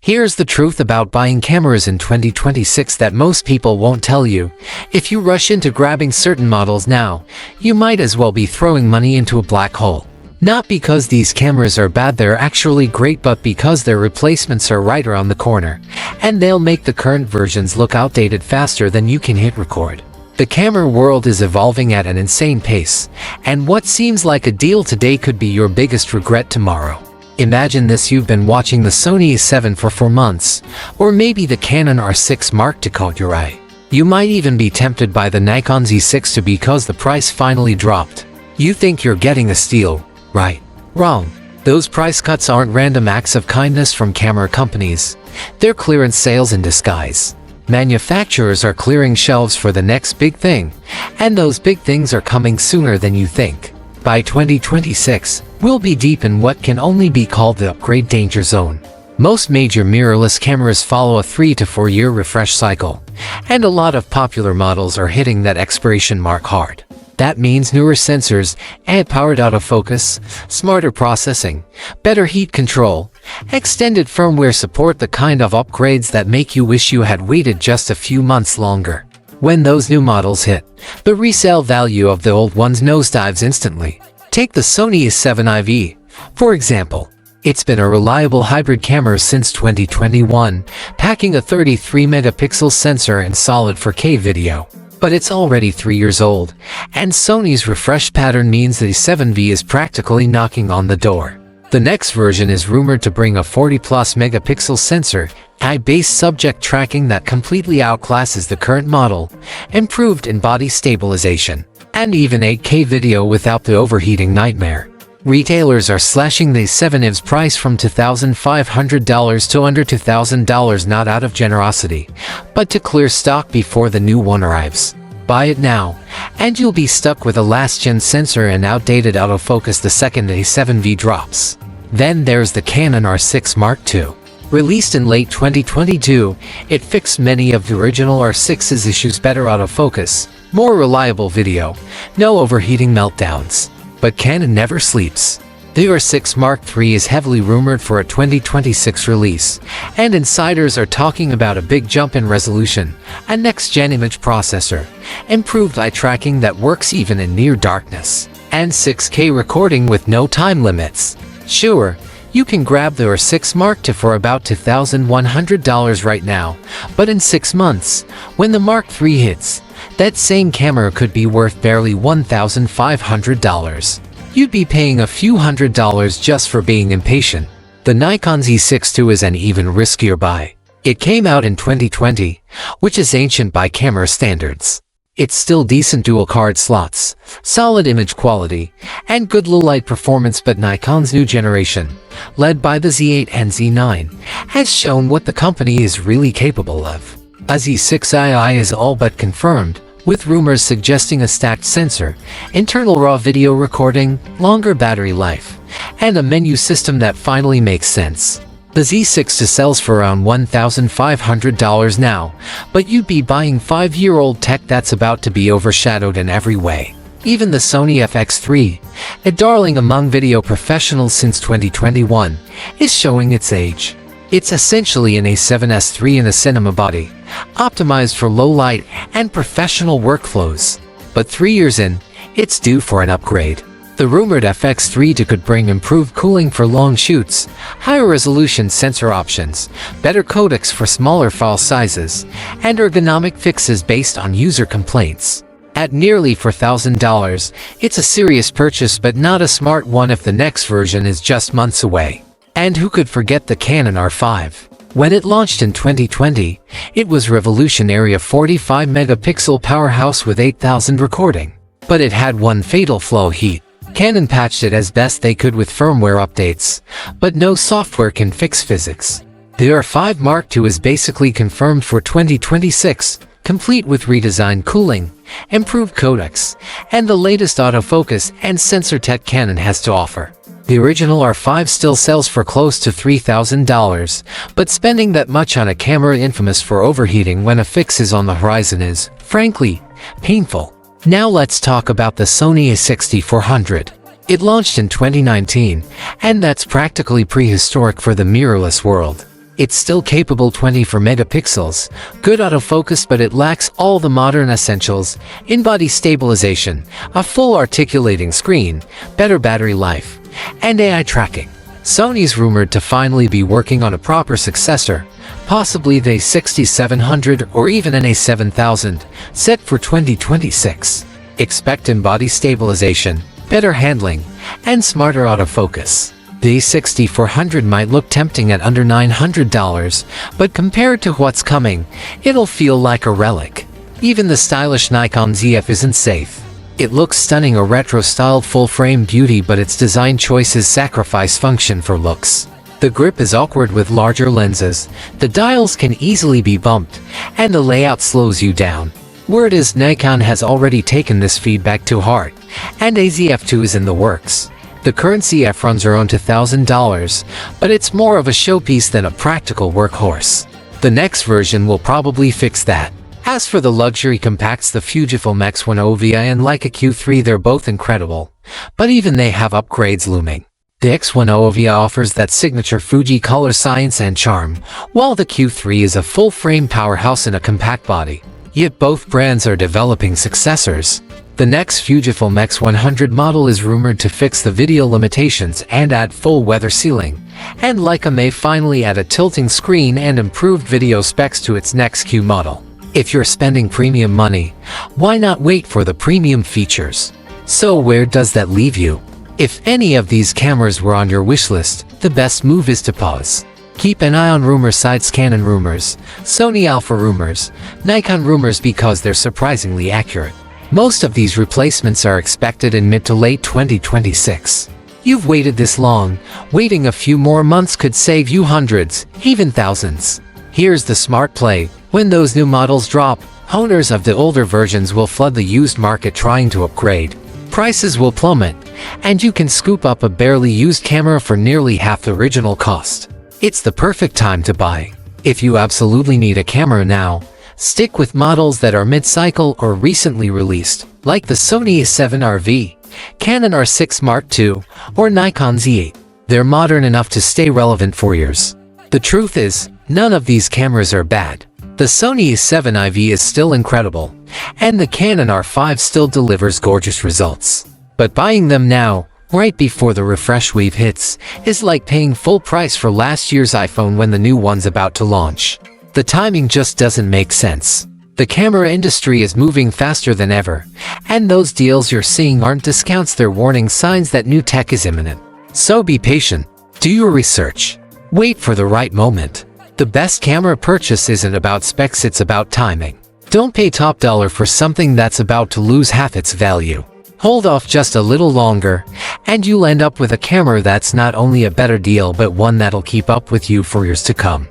Here's the truth about buying cameras in 2026 that most people won't tell you. If you rush into grabbing certain models now, you might as well be throwing money into a black hole. Not because these cameras are bad, they're actually great, but because their replacements are right around the corner, and they'll make the current versions look outdated faster than you can hit record. The camera world is evolving at an insane pace, and what seems like a deal today could be your biggest regret tomorrow. Imagine this: you've been watching the Sony A7 for 4 months, or maybe the Canon R6 Mark II caught your eye. You might even be tempted by the Nikon Z6 II because the price finally dropped. You think you're getting a steal, right? Wrong. Those price cuts aren't random acts of kindness from camera companies. They're clearance sales in disguise. Manufacturers are clearing shelves for the next big thing, and those big things are coming sooner than you think. By 2026, we'll be deep in what can only be called the upgrade danger zone. Most major mirrorless cameras follow a 3 to 4 year refresh cycle, and a lot of popular models are hitting that expiration mark hard. That means newer sensors, AI-powered autofocus, smarter processing, better heat control, extended firmware support, the kind of upgrades that make you wish you had waited just a few months longer. When those new models hit, the resale value of the old ones nosedives instantly. Take the Sony A7 IV, for example. It's been a reliable hybrid camera since 2021, packing a 33-megapixel sensor and solid 4K video. But it's already 3 years old, and Sony's refresh pattern means the A7V is practically knocking on the door. The next version is rumored to bring a 40-plus megapixel sensor, AI-based subject tracking that completely outclasses the current model, improved in-body stabilization, and even 8K video without the overheating nightmare. Retailers are slashing the A7 IV's price from $2,500 to under $2,000, not out of generosity, but to clear stock before the new one arrives. Buy it now, and you'll be stuck with a last-gen sensor and outdated autofocus the second A7V drops. Then there's the Canon R6 Mark II. Released in late 2022, it fixed many of the original R6's issues: better autofocus, more reliable video, no overheating meltdowns. But Canon never sleeps. The R6 Mark III is heavily rumored for a 2026 release, and insiders are talking about a big jump in resolution, a next-gen image processor, improved eye tracking that works even in near darkness, and 6K recording with no time limits. Sure, you can grab the R6 Mark II for about $2,100 right now, but in 6 months, when the Mark III hits, that same camera could be worth barely $1,500. You'd be paying a few $100s just for being impatient. The Nikon Z6 II is an even riskier buy. It came out in 2020, which is ancient by camera standards. It's still decent dual card slots, solid image quality, and good low light performance, but Nikon's new generation, led by the Z8 and Z9, has shown what the company is really capable of. A Z6II is all but confirmed, with rumors suggesting a stacked sensor, internal RAW video recording, longer battery life, and a menu system that finally makes sense. The Z6 II sells for around $1,500 now, but you'd be buying 5-year-old tech that's about to be overshadowed in every way. Even the Sony FX3, a darling among video professionals since 2021, is showing its age. It's essentially an A7S III in a cinema body, optimized for low light and professional workflows. But 3 years in, it's due for an upgrade. The rumored FX3 II could bring improved cooling for long shoots, higher resolution sensor options, better codecs for smaller file sizes, and ergonomic fixes based on user complaints. At nearly $4,000, it's a serious purchase, but not a smart one if the next version is just months away. And who could forget the Canon R5? When it launched in 2020, it was revolutionary, a 45-megapixel powerhouse with 8,000 recording. But it had one fatal flaw: heat. Canon patched it as best they could with firmware updates, but no software can fix physics. The R5 Mark II is basically confirmed for 2026, complete with redesigned cooling, improved codecs, and the latest autofocus and sensor tech Canon has to offer. The original R5 still sells for close to $3,000, but spending that much on a camera infamous for overheating when a fix is on the horizon is, frankly, painful. Now let's talk about the Sony A6400. It launched in 2019, and that's practically prehistoric for the mirrorless world. It's still capable 24 megapixels, good autofocus, but it lacks all the modern essentials: in-body stabilization, a full articulating screen, better battery life, and AI tracking. Sony's rumored to finally be working on a proper successor, possibly the A6700 or even an A7000, set for 2026. Expect in-body stabilization, better handling, and smarter autofocus. The A6400 might look tempting at under $900, but compared to what's coming, it'll feel like a relic. Even the stylish Nikon ZF isn't safe. It looks stunning, a retro-styled full-frame beauty, but its design choices sacrifice function for looks. The grip is awkward with larger lenses, the dials can easily be bumped, and the layout slows you down. Word is Nikon has already taken this feedback to heart, and a ZF2 is in the works. The current ZF runs around $1,000, but it's more of a showpiece than a practical workhorse. The next version will probably fix that. As for the luxury compacts, the Fujifilm X10 and Leica Q3, they're both incredible, but even they have upgrades looming. The X10 offers that signature Fuji color science and charm, while the Q3 is a full-frame powerhouse in a compact body. Yet both brands are developing successors. The next Fujifilm X100 model is rumored to fix the video limitations and add full weather sealing, and Leica may finally add a tilting screen and improved video specs to its next Q model. If you're spending premium money, why not wait for the premium features? So where does that leave you? If any of these cameras were on your wish list, the best move is to pause. Keep an eye on rumor sites: Canon rumors, Sony Alpha rumors, Nikon rumors, because they're surprisingly accurate. Most of these replacements are expected in mid to late 2026. You've waited this long, waiting a few more months could save you hundreds, even thousands. Here's the smart play: when those new models drop, owners of the older versions will flood the used market trying to upgrade. Prices will plummet, and you can scoop up a barely used camera for nearly half the original cost. It's the perfect time to buy. If you absolutely need a camera now, stick with models that are mid-cycle or recently released, like the Sony A7RV, Canon R6 Mark II, or Nikon Z8. They're modern enough to stay relevant for years. The truth is, none of these cameras are bad. The Sony A7IV is still incredible, and the Canon R5 still delivers gorgeous results. But buying them now, right before the refresh wave hits, is like paying full price for last year's iPhone when the new one's about to launch. The timing just doesn't make sense. The camera industry is moving faster than ever, and those deals you're seeing aren't discounts, they're warning signs that new tech is imminent. So be patient. Do your research. Wait for the right moment. The best camera purchase isn't about specs, it's about timing. Don't pay top dollar for something that's about to lose half its value. Hold off just a little longer, and you'll end up with a camera that's not only a better deal but one that'll keep up with you for years to come.